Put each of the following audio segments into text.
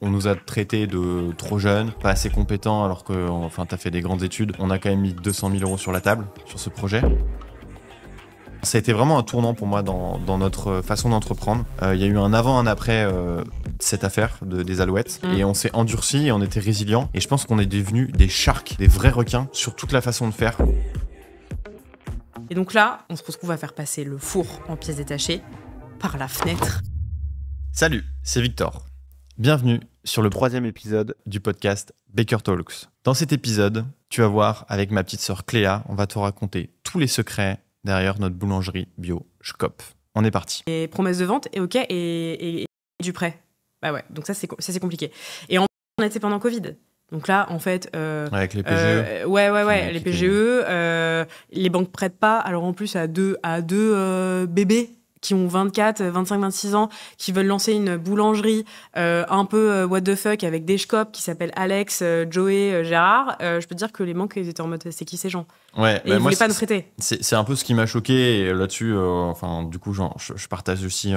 On nous a traités de trop jeunes, pas assez compétents, alors que t'as fait des grandes études. On a quand même mis 200 000 € sur la table, sur ce projet. Ça a été vraiment un tournant pour moi dans notre façon d'entreprendre. Il y a eu un avant, un après cette affaire des Alouettes. Et on s'est endurci et on était résilients. Et je pense qu'on est devenus des sharks, des vrais requins, sur toute la façon de faire. Et donc là, on se retrouve à faire passer le four en pièces détachées par la fenêtre. Salut, c'est Victor. Bienvenue sur le 3e épisode du podcast Baker Talks. Dans cet épisode, tu vas voir, avec ma petite sœur Cléa, on va te raconter tous les secrets derrière notre boulangerie bio Schkop. On est parti. Et promesse de vente, et ok, et du prêt. Bah ouais, donc ça c'est compliqué. Et on était pendant Covid. Donc là, en fait... avec les PGE. Les PGE, les banques prêtent pas. Alors en plus, à deux bébés qui ont 24, 25, 26 ans, qui veulent lancer une boulangerie un peu what the fuck avec des Schkop qui s'appellent Alex, Joey, Gérard, je peux te dire que les banques, ils étaient en mode c'est qui ces gens ? Ouais, et ils voulaient pas nous prêter. C'est un peu ce qui m'a choqué et là-dessus, du coup, je partage aussi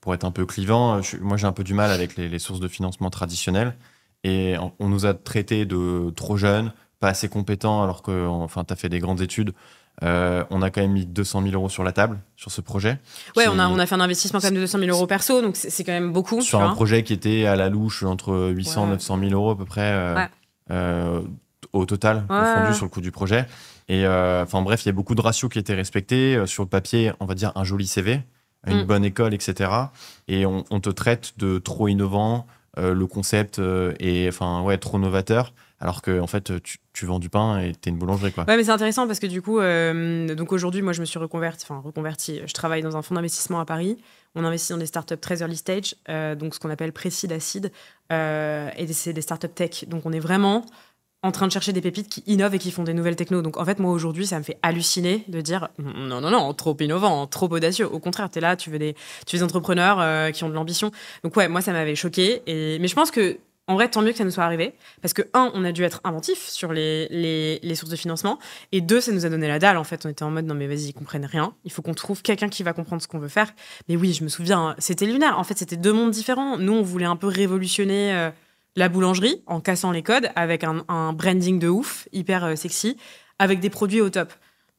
pour être un peu clivant. Moi, j'ai un peu du mal avec les sources de financement traditionnelles et on nous a traités de trop jeunes, pas assez compétents alors que t'as fait des grandes études. On a quand même mis 200 000 € sur la table sur ce projet. Ouais, on a fait un investissement quand même de 200 000 € perso, donc c'est quand même beaucoup. Sur un projet qui était à la louche entre 800 et 900 000 € à peu près au total, confondu sur le coût du projet. Et bref, il y a beaucoup de ratios qui étaient respectés. Sur le papier, on va dire un joli CV, une bonne école, etc. Et on te traite de trop innovant, le concept est trop novateur. Alors que en fait, tu vends du pain et t'es une boulangerie, quoi. Ouais, mais c'est intéressant parce que du coup, donc aujourd'hui, moi, je me suis reconverti. Je travaille dans un fonds d'investissement à Paris. On investit dans des startups très early stage, donc ce qu'on appelle pré-seed à seed, et c'est des startups tech. Donc on est vraiment en train de chercher des pépites qui innovent et qui font des nouvelles technos. Donc en fait, moi aujourd'hui, ça me fait halluciner de dire non, trop innovant, trop audacieux. Au contraire, t'es là, tu veux des entrepreneurs qui ont de l'ambition. Donc ouais, moi ça m'avait choqué. Mais je pense que en vrai, tant mieux que ça nous soit arrivé, parce que, on a dû être inventif sur les sources de financement, et 2, ça nous a donné la dalle, en fait. On était en mode, non mais vas-y, ils comprennent rien, il faut qu'on trouve quelqu'un qui va comprendre ce qu'on veut faire. Mais oui, je me souviens, c'était lunaire. En fait, c'était 2 mondes différents. Nous, on voulait un peu révolutionner la boulangerie, en cassant les codes, avec un branding de ouf, hyper sexy, avec des produits au top.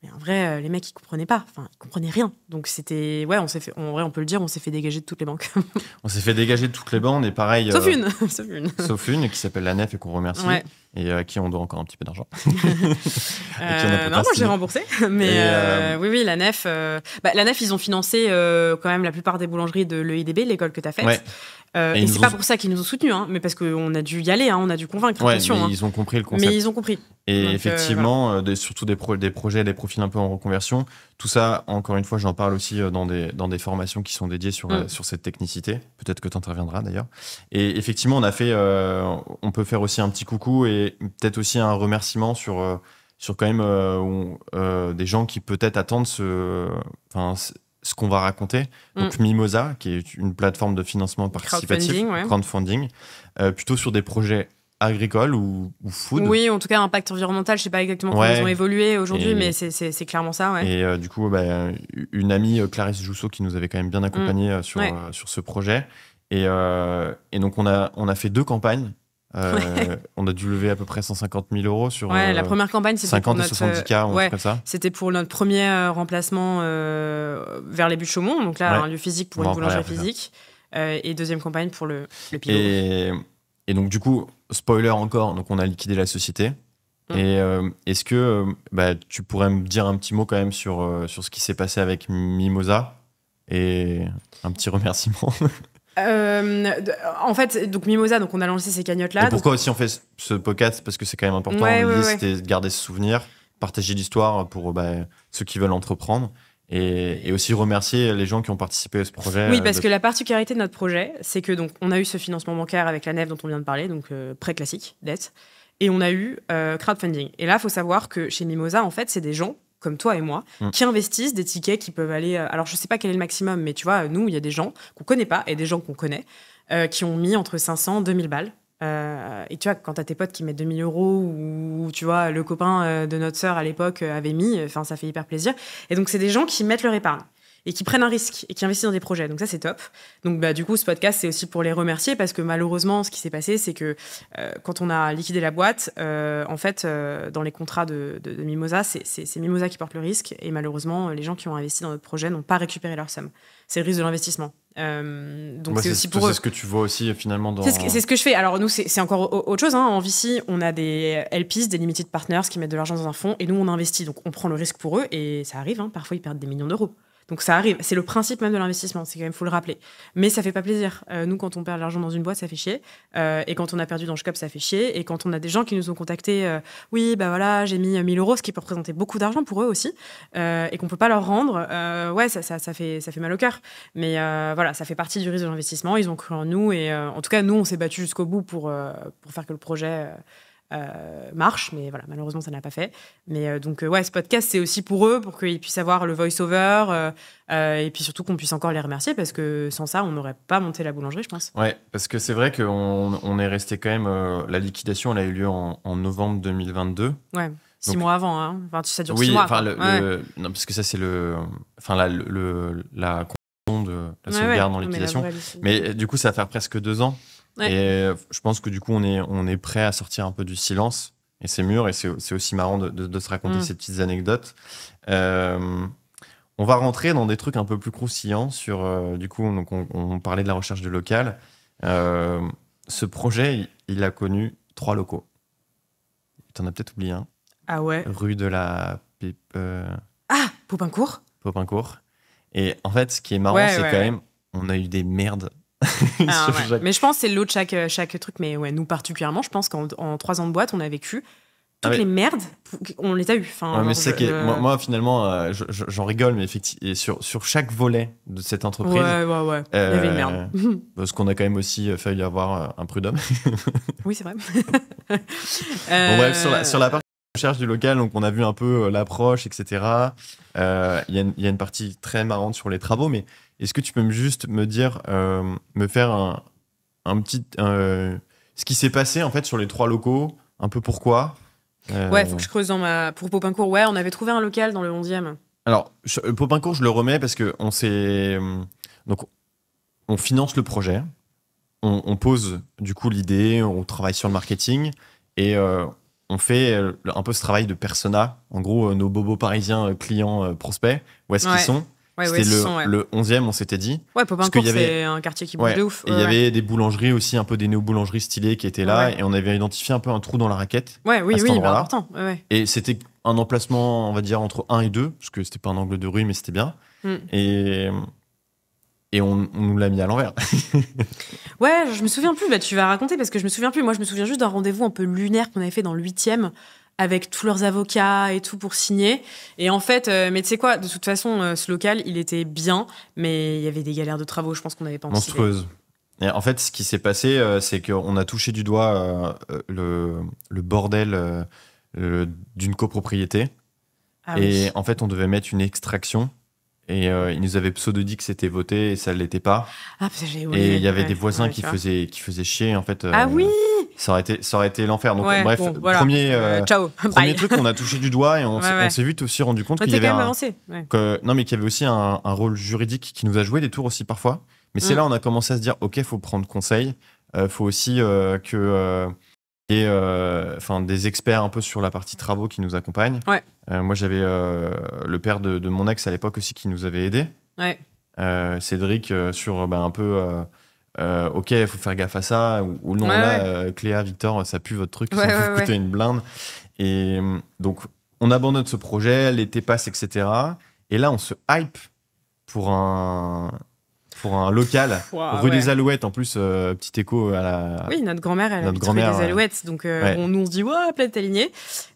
Mais en vrai, les mecs, ils comprenaient pas. Ils comprenaient rien. Donc c'était... Ouais, on peut le dire, on s'est fait dégager de toutes les banques. On s'est fait dégager de toutes les banques, et pareil... Sauf une, qui s'appelle la Nef et qu'on remercie. Ouais. Et à qui on doit encore un petit peu d'argent. Non, moi j'ai remboursé. Mais oui, la Nef... la Nef, ils ont financé quand même la plupart des boulangeries de l'EIDB, l'école que tu as faite. Ouais. Et c'est pas pour ça qu'ils nous ont soutenus, mais parce qu'on a dû y aller, on a dû convaincre. Ouais, attention, mais ils ont compris le concept. Mais ils ont compris. Et donc, effectivement, voilà. surtout des projets, des profils un peu en reconversion. Tout ça, encore une fois, j'en parle aussi dans des formations qui sont dédiées sur cette technicité. Peut-être que tu interviendras d'ailleurs. Et effectivement, on peut faire aussi un petit coucou et peut-être aussi un remerciement sur quand même des gens qui peut-être attendent ce qu'on va raconter. Donc Mimosa, qui est une plateforme de financement participatif, crowdfunding, plutôt sur des projets agricoles ou food. Oui, en tout cas, impact environnemental, je sais pas exactement comment ils ont évolué aujourd'hui, mais c'est clairement ça. Ouais. Et du coup, une amie, Clarisse Jousseau, qui nous avait quand même bien accompagnés sur ce projet. Et donc, on a fait 2 campagnes. On a dû lever à peu près 150 000 € sur la première campagne, c'était 50 pour et 70 k ou un truc comme ça. C'était pour notre premier remplacement vers les buts de Chaumont, donc là un lieu physique pour une boulangerie physique, et deuxième campagne pour le pilot. Et donc du coup, spoiler encore, donc on a liquidé la société. Et est-ce que tu pourrais me dire un petit mot quand même sur ce qui s'est passé avec Mimosa et un petit remerciement? En fait, donc Mimosa, donc on a lancé ces cagnottes-là. Et pourquoi aussi on fait ce podcast? Parce que c'est quand même important. L'idée, c'était de garder ce souvenir, partager l'histoire pour ceux qui veulent entreprendre. Et aussi remercier les gens qui ont participé à ce projet. Oui, parce que la particularité de notre projet, c'est que donc on a eu ce financement bancaire avec la Nef dont on vient de parler, donc prêt classique, dette, et on a eu crowdfunding. Et là, il faut savoir que chez Mimosa, en fait, c'est des gens comme toi et moi, qui investissent des tickets qui peuvent aller... alors, je sais pas quel est le maximum, mais tu vois, nous, il y a des gens qu'on connaît pas et des gens qu'on connaît qui ont mis entre 500 et 2000 balles. Et tu vois, quand t'as tes potes qui mettent 2000 € ou tu vois, le copain de notre sœur à l'époque avait mis, ça fait hyper plaisir. Et donc, c'est des gens qui mettent leur épargne. et qui prennent un risque et qui investissent dans des projets. Donc ça, c'est top. Donc du coup, ce podcast, c'est aussi pour les remercier parce que malheureusement, ce qui s'est passé, c'est que quand on a liquidé la boîte, en fait, dans les contrats de Mimosa, c'est Mimosa qui porte le risque et malheureusement, les gens qui ont investi dans notre projet n'ont pas récupéré leur somme. C'est le risque de l'investissement. Donc c'est aussi pour eux. C'est ce que tu vois aussi finalement dans... C'est ce que je fais. Alors nous, c'est encore autre chose. En VC, on a des LPs, des limited partners qui mettent de l'argent dans un fonds et nous, on investit. Donc on prend le risque pour eux et ça arrive. Parfois, ils perdent des millions d'euros. Donc ça arrive. C'est le principe même de l'investissement. C'est quand même, faut le rappeler. Mais ça fait pas plaisir. Nous, quand on perd de l'argent dans une boîte, ça fait chier. Et quand on a perdu dans Shcop, ça fait chier. Et quand on a des gens qui nous ont contactés, oui, voilà, j'ai mis 1 000 euros, ce qui peut représenter beaucoup d'argent pour eux aussi, et qu'on peut pas leur rendre, ouais, ça fait mal au cœur. Mais voilà, ça fait partie du risque de l'investissement. Ils ont cru en nous. Et en tout cas, nous, on s'est battus jusqu'au bout pour faire que le projet... marche, mais voilà, malheureusement ça n'a pas fait. Mais donc ouais, ce podcast c'est aussi pour eux, pour qu'ils puissent avoir le voice-over et puis surtout qu'on puisse encore les remercier parce que sans ça on n'aurait pas monté la boulangerie, je pense. Ouais, parce que c'est vrai qu'on est resté quand même. La liquidation, elle a eu lieu en novembre 2022. Ouais. 6 mois avant, hein. Enfin, ça dure 6 oui, mois. Enfin, non, parce que ça c'est la condition de la sauvegarde en liquidation. Mais du coup, ça va faire presque 2 ans. Ouais. Et je pense que du coup, on est prêt à sortir un peu du silence. Et c'est mûr. Et c'est aussi marrant de se raconter ces petites anecdotes. On va rentrer dans des trucs un peu plus croustillants sur... du coup, donc on parlait de la recherche de local. Ce projet, il a connu 3 locaux. Tu en as peut-être oublié un. Ah ouais. Rue de la Pipe... Popincourt. Popincourt. Et en fait, ce qui est marrant, c'est quand même... On a eu des merdes. Mais je pense que c'est le lot de chaque truc. Mais ouais, nous particulièrement, je pense qu'en 3 ans de boîte, on a vécu toutes les merdes, on les a eues. Enfin, mais moi, finalement, j'en rigole, mais effectivement, sur chaque volet de cette entreprise, il y avait une merde. Parce qu'on a quand même aussi failli avoir un prud'homme. Oui, c'est vrai. Bon, bref, sur la partie recherche du local, donc on a vu un peu l'approche, etc. Il y a une partie très marrante sur les travaux, mais est-ce que tu peux juste me dire, me faire un petit... ce qui s'est passé en fait sur les 3 locaux, un peu pourquoi Ouais, faut que je creuse pour Popincourt. Ouais, on avait trouvé un local dans le 11e. Alors, Popincourt, je le remets parce que donc, on finance le projet, on pose du coup l'idée, on travaille sur le marketing et on fait un peu ce travail de persona. En gros, nos bobos parisiens, clients, prospects, où est-ce qu'ils sont? C'était le 11e, on s'était dit. Ouais, Popincourt, c'est un quartier qui bouge de ouf. Et il y avait des boulangeries aussi, un peu des néo-boulangeries stylées qui étaient là. Et on avait identifié un peu un trou dans la raquette. Oui, important. Ouais. Et c'était un emplacement, on va dire, entre 1 et 2, parce que c'était pas un angle de rue, mais c'était bien. Et on nous l'a mis à l'envers. Ouais, je me souviens plus. Tu vas raconter, parce que je me souviens plus. Moi, je me souviens juste d'un rendez-vous un peu lunaire qu'on avait fait dans le 8e, avec tous leurs avocats et tout pour signer. Et en fait, mais tu sais quoi, de toute façon, ce local, il était bien, mais il y avait des galères de travaux, je pense qu'on n'avait pas anticipé. Monstrueuse. Et en fait, ce qui s'est passé, c'est qu'on a touché du doigt le bordel d'une copropriété. Et en fait, on devait mettre une extraction. Et ils nous avaient pseudo-dit que c'était voté et ça ne l'était pas. Et il y avait des voisins qui faisaient chier, en fait. Oui. Ça aurait été l'enfer. Donc, bref, voilà. premier truc qu'on a touché du doigt et on s'est vite aussi rendu compte qu'il y avait qu'il y avait aussi un rôle juridique qui nous a joué des tours aussi parfois. Mais c'est là on a commencé à se dire, ok, faut prendre conseil. Faut aussi que y ait des experts un peu sur la partie travaux qui nous accompagnent. Ouais. Moi, j'avais le père de mon ex à l'époque aussi qui nous avait aidés. Ouais. Cédric sur un peu... ok, il faut faire gaffe à ça, ou non, Cléa, Victor, ça pue votre truc, ça vous coûter une blinde. Et donc, on abandonne ce projet, l'été passe, etc. Et là, on se hype pour un local, rue des Alouettes, en plus, petit écho à la... Oui, notre grand-mère, elle habite rue des Alouettes, donc nous, on se dit, planète alignée.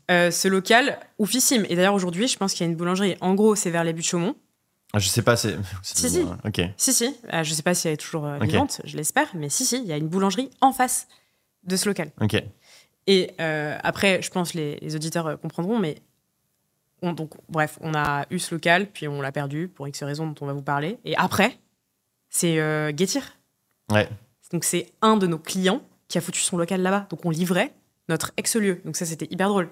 Ce local, oufissime. Et d'ailleurs, aujourd'hui, je pense qu'il y a une boulangerie. En gros, c'est vers les buts de Chaumont. Je sais pas, c'est Si. Ok. Si. Je sais pas si elle est toujours vivante, je l'espère, mais si, il y a une boulangerie en face de ce local. Ok. Et après, je pense que les auditeurs comprendront, mais bref, on a eu ce local, puis on l'a perdu pour X raisons dont on va vous parler. Et après, c'est Getir. Ouais. Donc c'est un de nos clients qui a foutu son local là-bas. Donc on livrait notre ex-lieu. Donc ça, c'était hyper drôle.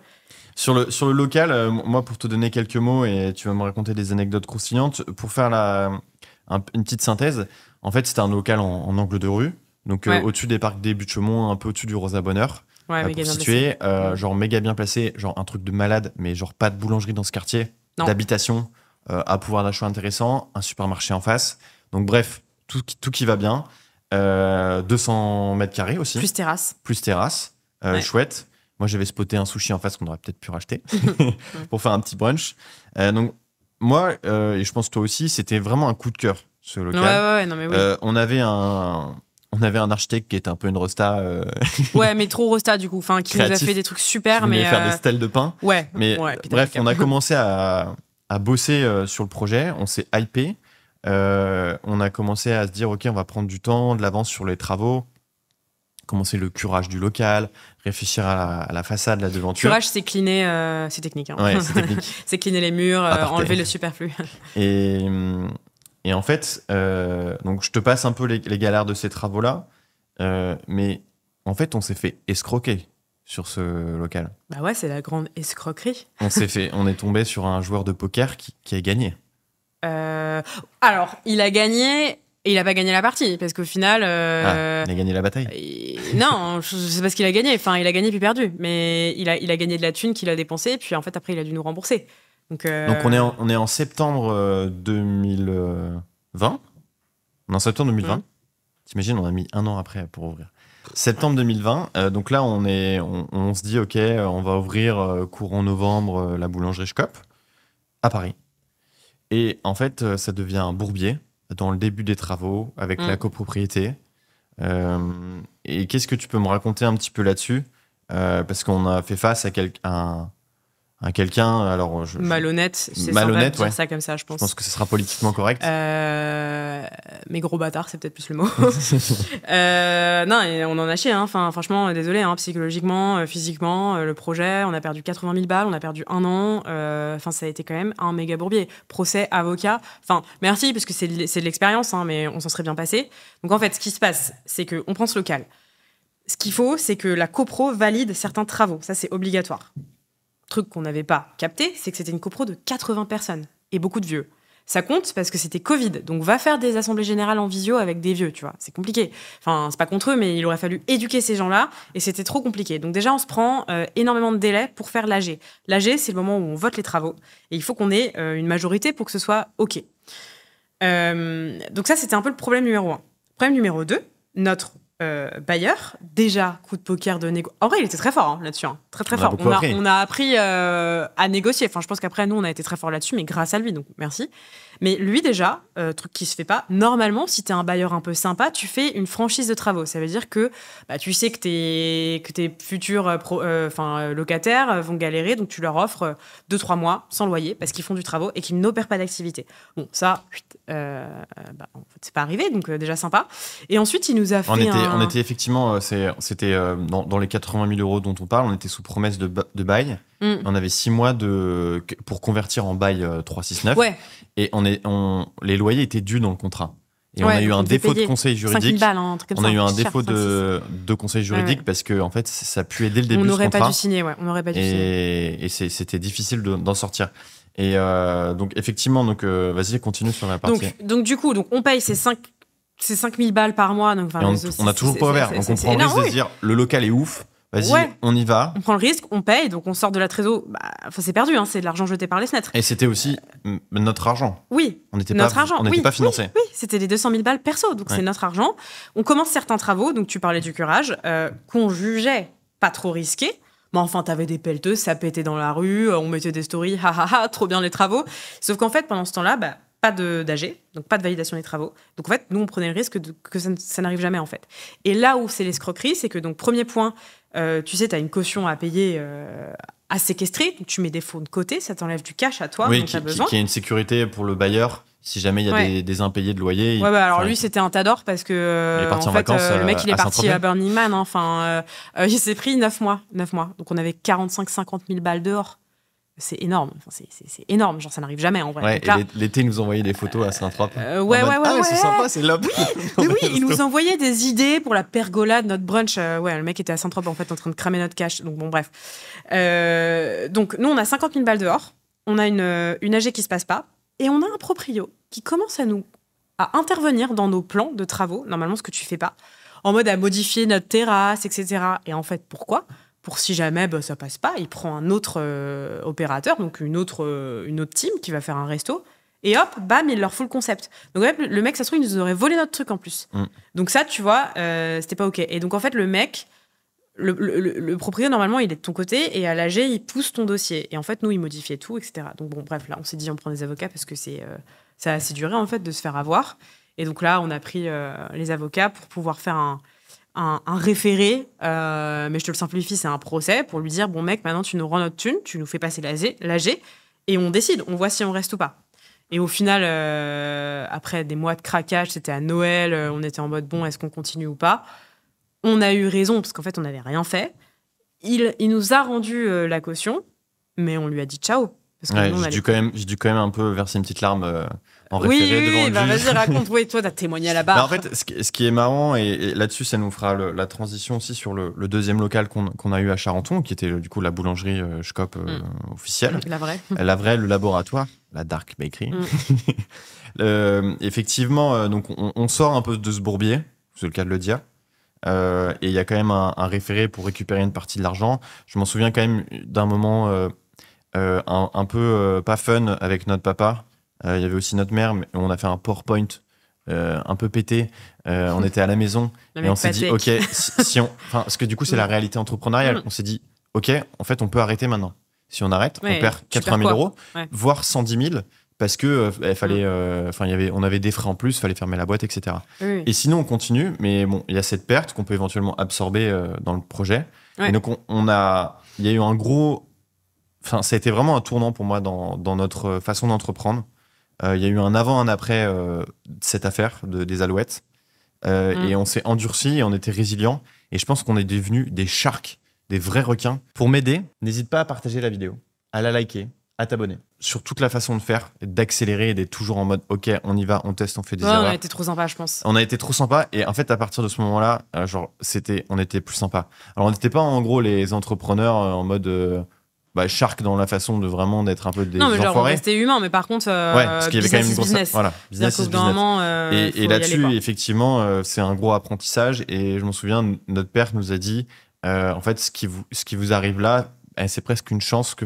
Sur le local, moi, pour te donner quelques mots, et tu vas me raconter des anecdotes croustillantes, pour faire une petite synthèse, en fait, c'était un local en angle de rue, donc au-dessus des parcs des Buttes-Chaumont, un peu au-dessus du Rosa Bonheur. Ouais, pour situer, genre méga bien placé, genre un truc de malade, mais genre pas de boulangerie dans ce quartier, d'habitation, à pouvoir d'achat intéressant, un supermarché en face. Donc bref, tout qui va bien. 200 mètres carrés aussi. Plus terrasse. Chouette. Moi, j'avais spoté un sushi en face qu'on aurait peut-être pu racheter pour faire un petit brunch. Donc, moi, et je pense toi aussi, c'était vraiment un coup de cœur, ce local. Ouais, non, mais oui. On avait un architecte qui était un peu une rosta. Ouais, mais trop rosta, du coup. Enfin, qui créatif, nous a fait des trucs super, qui mais. faire des stèles de pain. Ouais. Mais bref, on a commencé à bosser sur le projet. On s'est hypé. On a commencé à se dire, OK, on va prendre du temps, de l'avance sur les travaux. Commencer le curage du local, réfléchir à la façade, la devanture. Curage, c'est cleaner, c'est technique. Hein. Ouais, c'est technique. C'est cleaner les murs, enlever le superflu. Et en fait, donc je te passe un peu les galères de ces travaux-là, mais en fait, on s'est fait escroquer sur ce local. Bah ouais, c'est la grande escroquerie. On est tombé sur un joueur de poker qui a gagné. Alors, il a gagné. Et il n'a pas gagné la partie, parce qu'au final... il a gagné la bataille. Non, je sais pas ce qu'il a gagné. Enfin, il a gagné puis perdu. Mais il a gagné de la thune qu'il a dépensée, puis en fait, après, il a dû nous rembourser. Donc on est en septembre 2020. On est en septembre 2020. T'imagines, on a mis 1 an après pour ouvrir. Septembre 2020. Donc là, on se dit, OK, on va ouvrir courant novembre la boulangerie Schkop à Paris. Et en fait, ça devient un bourbier dans le début des travaux, avec la copropriété. Et qu'est-ce que tu peux me raconter un petit peu là-dessus ? Parce qu'on a fait face à quelqu'un... Alors, malhonnête, c'est malhonnête, sympa de dire ça comme ça, je pense. Je pense que ce sera politiquement correct. Mais gros bâtard, c'est peut-être plus le mot. Non, et on en a chié. Hein. Enfin, franchement, désolé, hein, psychologiquement, physiquement, le projet, on a perdu 80 000 balles, on a perdu 1 an. Enfin, ça a été quand même un méga bourbier. Procès, avocat. Enfin, merci, parce que c'est de l'expérience, hein, mais on s'en serait bien passé. Donc en fait, ce qui se passe, c'est qu'on prend ce local. Ce qu'il faut, c'est que la copro valide certains travaux. Ça, c'est obligatoire. Truc qu'on n'avait pas capté, c'est que c'était une copro de 80 personnes et beaucoup de vieux. Ça compte parce que c'était Covid, donc va faire des assemblées générales en visio avec des vieux, tu vois, c'est compliqué. Enfin, c'est pas contre eux, mais il aurait fallu éduquer ces gens-là et c'était trop compliqué. Donc déjà, on se prend énormément de délais pour faire l'AG. L'AG, c'est le moment où on vote les travaux et il faut qu'on ait une majorité pour que ce soit OK. Donc ça, c'était un peu le problème numéro 1. Problème numéro 2, notre bailleur, déjà coup de poker de négo. En vrai, il était très fort là-dessus, hein. Très très fort. On a appris à négocier. Enfin, je pense qu'après nous, on a été très fort là-dessus, mais grâce à lui, donc merci. Mais lui déjà, truc qui se fait pas. Normalement, si t'es un bailleur un peu sympa, tu fais une franchise de travaux. Ça veut dire que tu sais que tes futurs locataires vont galérer, donc tu leur offres 2-3 mois sans loyer parce qu'ils font du travaux et qu'ils n'opèrent pas d'activité. Bon, ça, en fait, c'est pas arrivé, donc déjà sympa. Et ensuite, il nous a fait on était effectivement, c'était dans les 80 000 euros dont on parle, on était sous promesse de bail. On avait 6 mois pour convertir en bail 369. Ouais. Et les loyers étaient dus dans le contrat. Et on a eu un défaut de conseil juridique. 5 000 balles, un truc comme on ça. a eu un défaut de conseil juridique parce que en fait, ça puait dès le début. On n'aurait pas dû signer, on n'aurait pas dû signer. Et c'était difficile d'en sortir. Et donc effectivement, vas-y, continue sur la partie. Donc du coup, on paye ces 5 000 balles par mois. Donc, on n'a toujours pas ouvert. Donc on prend le risque de se dire, le local est ouf. Vas-y, on y va. On prend le risque, on paye, donc on sort de la trésor. C'est perdu, hein, c'est de l'argent jeté par les fenêtres. Et c'était aussi notre argent. Oui, on n'était pas financé. Oui, c'était les 200 000 balles perso, donc c'est notre argent. On commence certains travaux, donc tu parlais du curage, qu'on jugeait pas trop risqués. Mais enfin, t'avais des pelleteuses, ça pétait dans la rue, on mettait des stories, trop bien les travaux. Sauf qu'en fait, pendant ce temps-là, pas d'AG, donc pas de validation des travaux. Donc en fait, nous, on prenait le risque que ça n'arrive jamais, en fait. Et là où c'est l'escroquerie, c'est que, donc, premier point, tu sais, tu as une caution à payer à séquestrer, donc tu mets des fonds de côté, ça t'enlève du cash à toi, oui, dont tu as besoin. Qui est une sécurité pour le bailleur, si jamais il y a des impayés de loyer. Alors lui, c'était un Tador parce que le mec, il est parti à Burning Man. Enfin, il s'est pris 9 mois. Donc on avait 45-50 000 balles dehors. c'est énorme. Enfin, c'est énorme. Genre, ça n'arrive jamais en vrai. Ouais, donc là, l'été, ils nous envoyaient des photos à Saint-Trope. Ouais. c'est sympa, c'est là. Mais oui, il nous envoyait des idées pour la pergola de notre brunch. Ouais, le mec était à Saint-Trope en fait en train de cramer notre cash. Donc bon, bref. Donc nous, on a 50 000 balles dehors. On a une AG qui se passe pas. Et on a un proprio qui commence à intervenir dans nos plans de travaux. Normalement, ce que tu fais pas. En mode à modifier notre terrasse, etc. Et en fait, pourquoi ? Pour si jamais ça passe pas, il prend un autre opérateur, donc une autre team qui va faire un resto. Et hop, bam, il leur fout le concept. Donc le mec, ça se trouve, il nous aurait volé notre truc en plus. Donc ça, tu vois, c'était pas OK. Et donc en fait, le mec, le proprio, normalement, il est de ton côté, et à l'AG, il pousse ton dossier. Et en fait, nous, il modifiait tout, etc. Donc bon, bref, là, on s'est dit, on prend des avocats parce que ça a assez duré, en fait, de se faire avoir. Et donc là, on a pris les avocats pour pouvoir faire un référé, mais je te le simplifie, c'est un procès pour lui dire, bon mec, maintenant, tu nous rends notre thune, tu nous fais passer l'AG, et on décide, on voit si on reste ou pas. Et au final, après des mois de craquage, c'était à Noël, on était en mode, bon, est-ce qu'on continue ou pas ? On a eu raison, parce qu'en fait, on n'avait rien fait. Il nous a rendu la caution, mais on lui a dit ciao. Parce que j'ai dû quand même un peu verser une petite larme en référé devant le juge. Vas-y, raconte. Oui, toi, t'as témoigné là-bas. Bah, en fait, ce qui est marrant, et là-dessus, ça nous fera la transition aussi sur le deuxième local qu'on a eu à Charenton, qui était du coup la boulangerie Schkop officielle. La vraie. La vraie, le laboratoire, la Dark Bakery. Effectivement, donc on sort un peu de ce bourbier, c'est le cas de le dire. Et il y a quand même un référé pour récupérer une partie de l'argent. Je m'en souviens quand même d'un moment un peu pas fun avec notre papa. Il y avait aussi notre mère, mais on a fait un PowerPoint un peu pété. On était à la maison et on s'est dit, OK, parce que du coup, c'est la réalité entrepreneuriale. On s'est dit, OK, en fait, on peut arrêter maintenant. Si on arrête, on perd 80 000 euros, voire 110 000, parce que fallait, on avait des frais en plus, il fallait fermer la boîte, etc. Oui. Et sinon, on continue, mais bon, il y a cette perte qu'on peut éventuellement absorber dans le projet. Et donc, il y a eu un gros... Enfin, ça a été vraiment un tournant pour moi dans notre façon d'entreprendre. Il y a eu un avant, un après cette affaire des Alouettes. Et on s'est endurci et on était résilients. Et je pense qu'on est devenus des sharks, des vrais requins. Pour m'aider, n'hésite pas à partager la vidéo, à la liker, à t'abonner. Sur toute la façon de faire, d'accélérer et d'être toujours en mode OK, on y va, on teste, on fait des erreurs. On a été trop sympa, je pense. On a été trop sympa. Et en fait, à partir de ce moment-là, on était plus sympa. Alors, on n'était pas en gros les entrepreneurs en mode... shark dans la façon de vraiment d'être un peu des enfoirés. On restait humain, mais par contre, parce qu'il y avait quand même une grosse business. Voilà, business is business. Et là-dessus, effectivement, c'est un gros apprentissage. Et je m'en souviens, notre père nous a dit, en fait, ce qui vous arrive là, c'est presque une chance que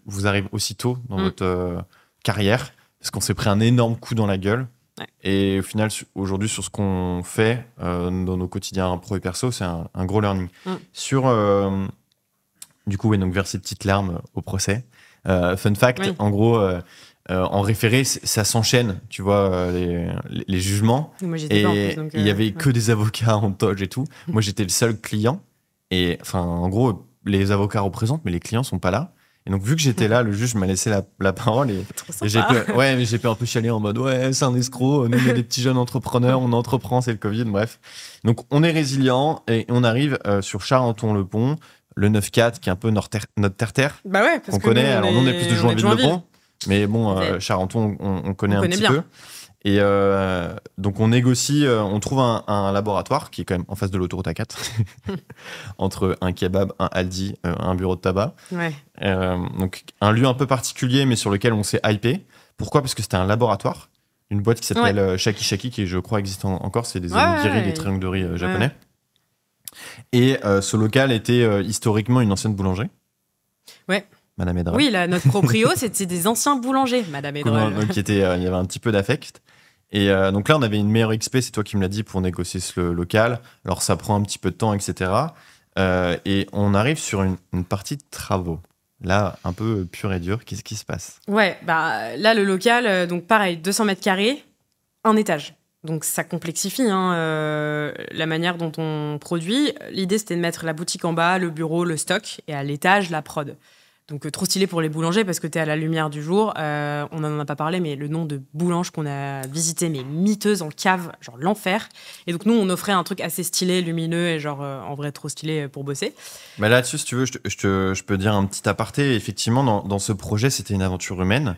vous arrive aussitôt dans votre carrière, parce qu'on s'est pris un énorme coup dans la gueule. Ouais. Et au final, aujourd'hui, sur ce qu'on fait dans nos quotidiens pro et perso, c'est un gros learning. Sur... Du coup, donc vers ces petites larmes au procès. Fun fact, en gros, en référé, ça s'enchaîne, tu vois, les jugements. Moi, et il y avait que des avocats en toge et tout. Moi, j'étais le seul client. Et enfin, en gros, les avocats représentent, mais les clients sont pas là. Et donc, vu que j'étais là, le juge m'a laissé la parole. Et j'ai pu un peu chialer en mode, c'est un escroc. Nous, on est des petits jeunes entrepreneurs, on entreprend, c'est le Covid, bref. Donc, on est résilient et on arrive sur Charenton-le-Pont. Le 9-4, qui est un peu notre terre-terre. Bah ouais, parce qu'on connaît. Alors, nous, on est plus de Joinville-le-Pont. Mais bon, Charenton, on connaît un petit peu. Et donc, on négocie, on trouve un laboratoire qui est quand même en face de l'autoroute A4, entre un kebab, un Aldi, un bureau de tabac. Ouais. Donc, un lieu un peu particulier, mais sur lequel on s'est hypé. Pourquoi ? Parce que c'était un laboratoire, une boîte qui s'appelle Shaki Shaki, qui, je crois, existe encore. C'est des onigiri, des triangles de riz japonais. Et ce local était historiquement une ancienne boulangerie. Ouais. Madame Edra. Oui, notre proprio, c'était des anciens boulangers, Madame Edra. Donc, il y avait un petit peu d'affect. Et donc là, on avait une meilleure XP, c'est toi qui me l'as dit, pour négocier ce local. Alors, ça prend un petit peu de temps, etc. Et on arrive sur une partie de travaux. Là, un peu pur et dur. Qu'est-ce qui se passe ? Ouais, là, le local, donc pareil, 200 mètres carrés, un étage. Donc ça complexifie la manière dont on produit. L'idée, c'était de mettre la boutique en bas, le bureau, le stock, et à l'étage, la prod. Donc, trop stylé pour les boulangers parce que tu es à la lumière du jour. On n'en a pas parlé, mais le nom de boulange qu'on a visité, mais miteuse en cave, genre l'enfer. Et donc, nous, on offrait un truc assez stylé, lumineux et genre, en vrai, trop stylé pour bosser. Mais là-dessus, si tu veux, je peux dire un petit aparté. Effectivement, dans ce projet, c'était une aventure humaine.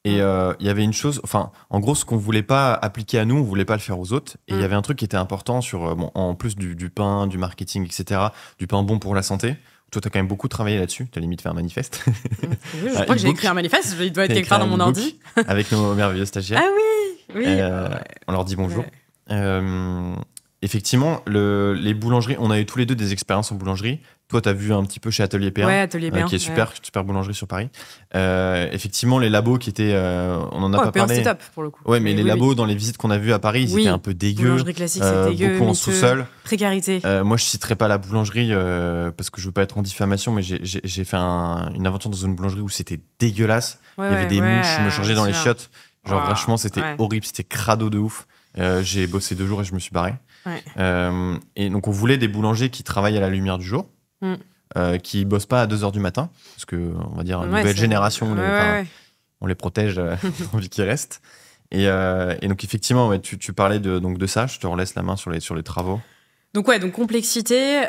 Et il y avait une chose, enfin, en gros, ce qu'on voulait pas appliquer à nous, on voulait pas le faire aux autres. Et il y avait un truc qui était important sur, en plus du pain, du marketing, etc., du pain bon pour la santé. Toi, tu as quand même beaucoup travaillé là-dessus. Tu as limite fait un manifeste. Oui, je crois que j'ai écrit un manifeste. Il doit être quelque part dans mon ordi. Avec nos merveilleux stagiaires. Ah oui. On leur dit bonjour. Ouais. Effectivement, les boulangeries, on a eu tous les deux des expériences en boulangerie. Toi, tu as vu un petit peu chez Atelier P1, Atelier P1 qui est super boulangerie sur Paris. Effectivement, les labos qui étaient... on en a pas P1, parlé. C'est top pour le coup. Ouais, mais les labos, dans les visites qu'on a vues à Paris, ils étaient un peu dégueux. Boulangerie classique, c'est dégueu. Beaucoup en sous-sol. Précarité. Moi, je citerai pas la boulangerie parce que je veux pas être en diffamation, mais j'ai fait une aventure dans une boulangerie où c'était dégueulasse. Il y avait des mouches, je me changeais dans les chiottes. Genre, franchement, c'était horrible, c'était crado de ouf. J'ai bossé 2 jours et je me suis barré. Et donc, on voulait des boulangers qui travaillent à la lumière du jour, qui bossent pas à 2h du matin, parce que, on va dire, nouvelle génération, on les protège, on envie qu'ils restent. Et donc, effectivement, tu parlais de ça. Je te relaisse la main sur les travaux. Donc complexité,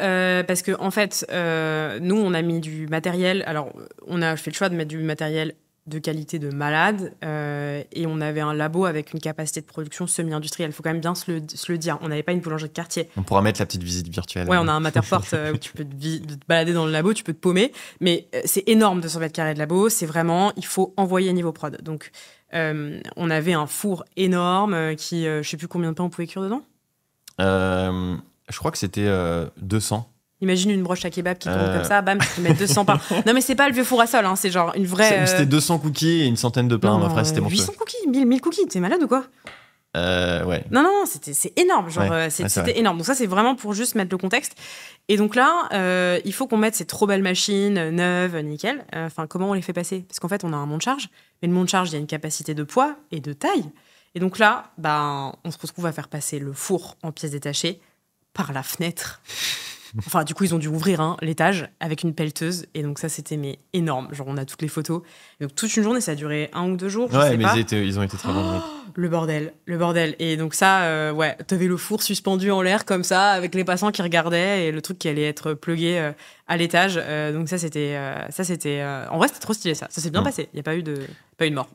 parce que en fait, nous, on a mis du matériel. Alors, on a fait le choix de mettre du matériel de qualité de malade, et on avait un labo avec une capacité de production semi-industrielle. Il faut quand même bien se le dire. On n'avait pas une boulangerie de quartier. On pourra mettre la petite visite virtuelle. Ouais, on a un Matterport où tu peux te balader dans le labo, tu peux te paumer. Mais c'est énorme, 200 mètres carrés de labo. C'est vraiment, il faut envoyer niveau prod. Donc, on avait un four énorme qui, je ne sais plus combien de pain on pouvait cuire dedans. Je crois que c'était 200. Imagine une broche à kebab qui tombe comme ça, bam, tu peux mettre 200 pains. Non, mais c'est pas le vieux four à sol, hein, c'est genre une vraie. C'était 200 cookies et une centaine de pains. Ma phrase, c'était monstrueux. 800 cookies, 1000 cookies, t'es malade ou quoi? Ouais. Non, c'est énorme. Genre, c'était énorme. Donc, ça, c'est vraiment pour juste mettre le contexte. Et donc là, il faut qu'on mette ces trop belles machines, neuves, nickel. Enfin, comment on les fait passer? Parce qu'en fait, on a un monte-charge. Mais le monte-charge, il y a une capacité de poids et de taille. Et donc là, on se retrouve à faire passer le four en pièces détachées par la fenêtre. Enfin, du coup, ils ont dû ouvrir l'étage avec une pelleteuse. Et donc, ça, c'était énorme. Genre, on a toutes les photos. Et donc, toute une journée, ça a duré 1 ou 2 jours. Je sais pas. Ils ont été très bons. Le bordel. Et donc, ça, t'avais le four suspendu en l'air comme ça, avec les passants qui regardaient et le truc qui allait être plugué à l'étage. Donc, ça, c'était. En vrai, c'était trop stylé, ça. Ça s'est bien passé. Il n'y a pas eu de mort.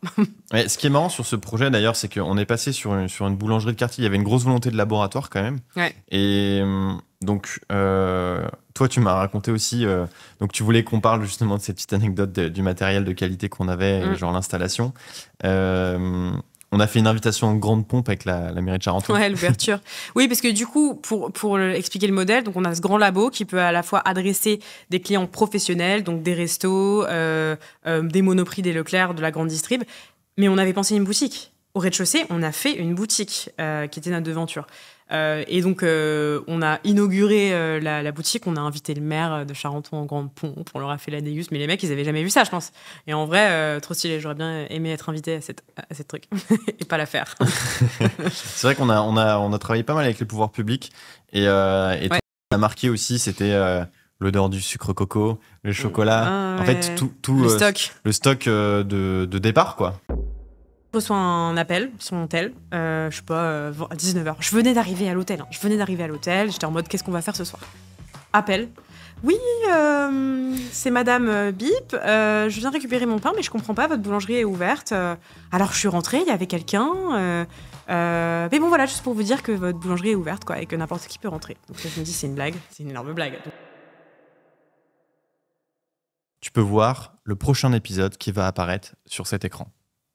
Ouais, ce qui est marrant sur ce projet, d'ailleurs, c'est qu'on est passé sur une boulangerie de quartier. Il y avait une grosse volonté de laboratoire, quand même. Ouais. Et. Donc, toi, tu m'as raconté aussi. Donc, tu voulais qu'on parle justement de cette petite anecdote du matériel de qualité qu'on avait, genre l'installation. On a fait une invitation en grande pompe avec la mairie de Charenton. Ouais, l'ouverture. Oui, parce que du coup, pour expliquer le modèle, donc on a ce grand labo qui peut à la fois adresser des clients professionnels, donc des restos, des Monoprix, des Leclerc, de la grande distrib. Mais on avait pensé une boutique. Au rez-de-chaussée, on a fait une boutique qui était notre devanture. Et donc, on a inauguré la boutique. On a invité le maire de Charenton en grande pompe. On leur a fait la déguste. Mais les mecs, ils n'avaient jamais vu ça, je pense. Et en vrai, trop stylé. J'aurais bien aimé être invité à cette truc et pas la faire. C'est vrai qu'on a travaillé pas mal avec les pouvoirs publics. Et toi, ce qui m'a marqué aussi, c'était l'odeur du sucre coco, le chocolat. En fait, tout le stock de départ, quoi. Je reçois un appel sur mon tel, je sais pas, à 19h. Je venais d'arriver à l'hôtel. J'étais en mode, qu'est-ce qu'on va faire ce soir? Appel. Oui, c'est Madame Bip. Je viens récupérer mon pain, mais je comprends pas, votre boulangerie est ouverte. Alors je suis rentrée, il y avait quelqu'un. Mais bon, voilà, juste pour vous dire que votre boulangerie est ouverte, quoi, et que n'importe qui peut rentrer. Donc là, je me dis, c'est une blague, c'est une énorme blague. Tu peux voir le prochain épisode qui va apparaître sur cet écran.